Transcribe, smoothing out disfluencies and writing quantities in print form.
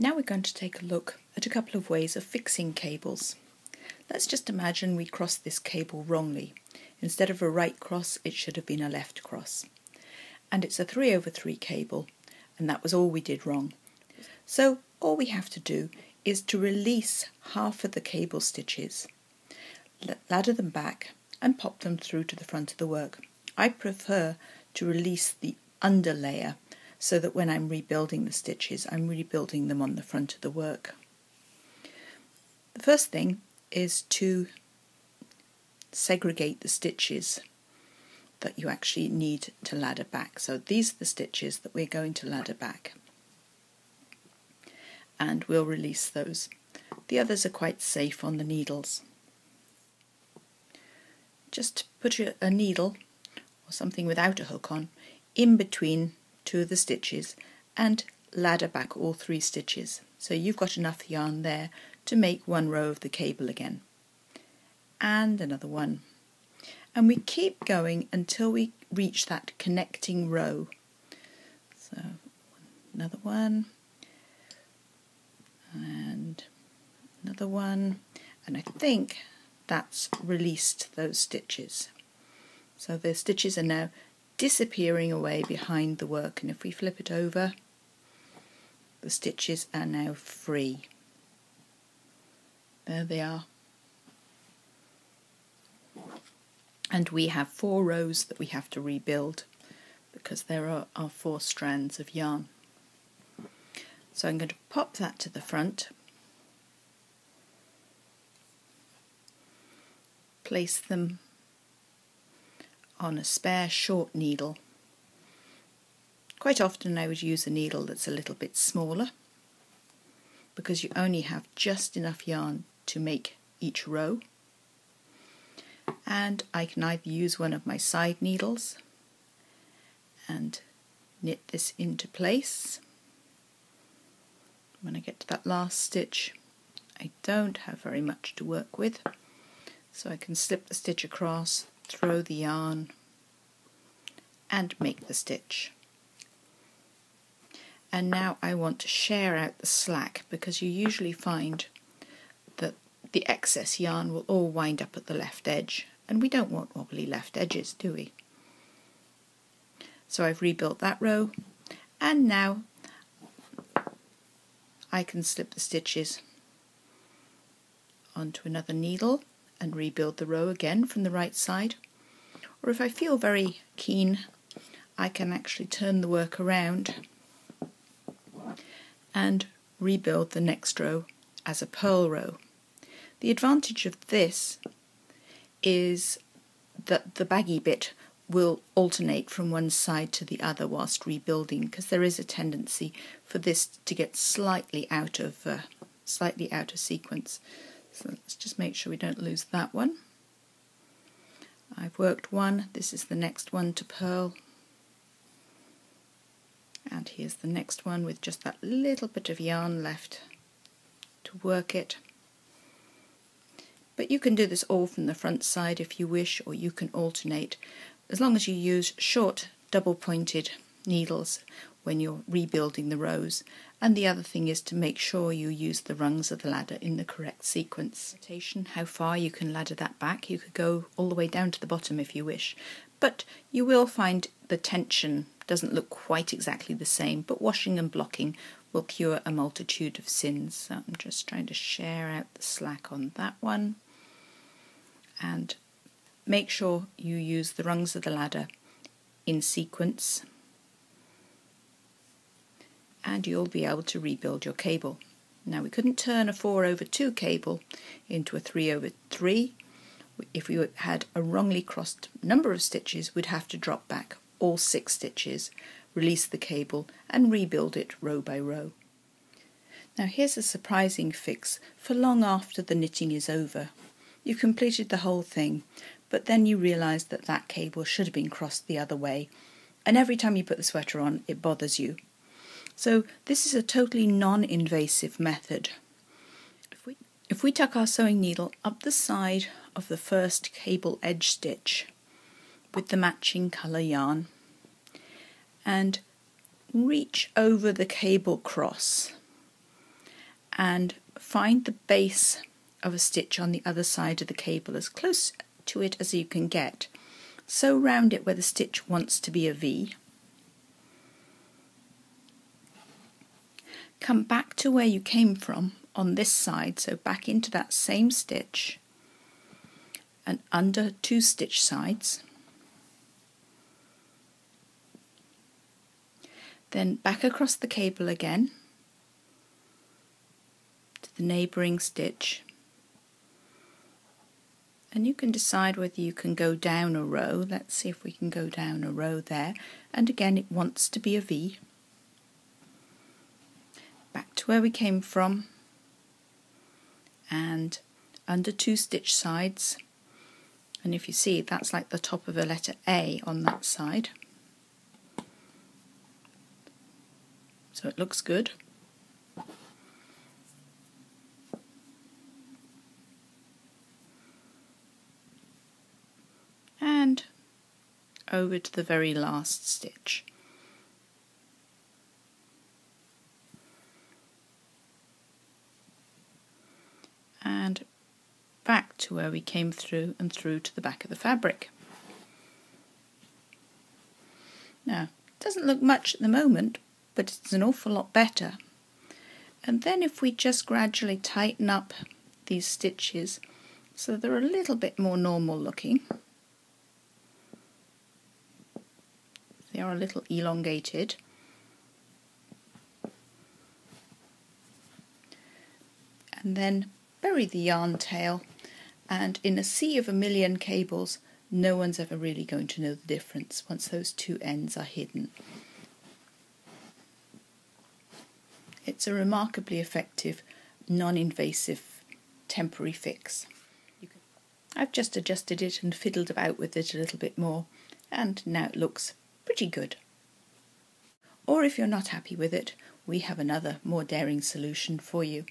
Now we're going to take a look at a couple of ways of fixing cables. Let's just imagine we crossed this cable wrongly. Instead of a right cross, it should have been a left cross. And it's a 3/3 cable, and that was all we did wrong. So all we have to do is to release half of the cable stitches, ladder them back and pop them through to the front of the work. I prefer to release the under layer so that when I'm rebuilding the stitches, I'm rebuilding them on the front of the work. The first thing is to segregate the stitches that you actually need to ladder back. So these are the stitches that we're going to ladder back, and we'll release those. The others are quite safe on the needles. Just put a needle or something without a hook on in between two of the stitches and ladder back all 3 stitches. So you've got enough yarn there to make one row of the cable again. And another one. And we keep going until we reach that connecting row. So another one, and another one, and I think that's released those stitches. So the stitches are now disappearing away behind the work, and if we flip it over, the stitches are now free. There they are. And we have 4 rows that we have to rebuild because there are 4 strands of yarn. So I'm going to pop that to the front, place them on a spare short needle. Quite often I would use a needle that's a little bit smaller because you only have just enough yarn to make each row. And I can either use one of my side needles and knit this into place. When I get to that last stitch, I don't have very much to work with, so I can slip the stitch across, throw the yarn and make the stitch. And now I want to share out the slack, because you usually find that the excess yarn will all wind up at the left edge, and we don't want wobbly left edges, do we? So I've rebuilt that row, and now I can slip the stitches onto another needle and rebuild the row again from the right side. Or if I feel very keen, I can actually turn the work around and rebuild the next row as a purl row. The advantage of this is that the baggy bit will alternate from one side to the other whilst rebuilding, because there is a tendency for this to get slightly out of sequence. So let's just make sure we don't lose that one. I've worked one, this is the next one to purl, and here's the next one with just that little bit of yarn left to work it. But you can do this all from the front side if you wish, or you can alternate, as long as you use short double-pointed needles when you're rebuilding the rows. And the other thing is to make sure you use the rungs of the ladder in the correct sequence. How far you can ladder that back, you could go all the way down to the bottom if you wish, but you will find the tension doesn't look quite exactly the same, but washing and blocking will cure a multitude of sins. So I'm just trying to share out the slack on that one, and make sure you use the rungs of the ladder in sequence, and you'll be able to rebuild your cable. Now, we couldn't turn a 4/2 cable into a 3/3. If we had a wrongly crossed number of stitches, we'd have to drop back all 6 stitches, release the cable and rebuild it row by row. Now here's a surprising fix for long after the knitting is over. You've completed the whole thing, but then you realise that that cable should have been crossed the other way, and every time you put the sweater on it bothers you. So this is a totally non-invasive method. If we tuck our sewing needle up the side of the first cable edge stitch with the matching colour yarn and reach over the cable cross and find the base of a stitch on the other side of the cable as close to it as you can get. Sew round it where the stitch wants to be a V. Come back to where you came from on this side, so back into that same stitch and under 2 stitch sides. Then back across the cable again to the neighbouring stitch, and you can decide whether you can go down a row. Let's see if we can go down a row there, and again it wants to be a V. Back to where we came from and under 2 stitch sides, and if you see, that's like the top of a letter A on that side, so it looks good. And over to the very last stitch. And back to where we came through and through to the back of the fabric. Now, it doesn't look much at the moment, but it's an awful lot better. And then if we just gradually tighten up these stitches so they're a little bit more normal looking. They are a little elongated. And then bury the yarn tail, and in a sea of a million cables, no one's ever really going to know the difference once those 2 ends are hidden. It's a remarkably effective, non-invasive temporary fix. I've just adjusted it and fiddled about with it a little bit more, and now it looks pretty good. Or if you're not happy with it, we have another more daring solution for you.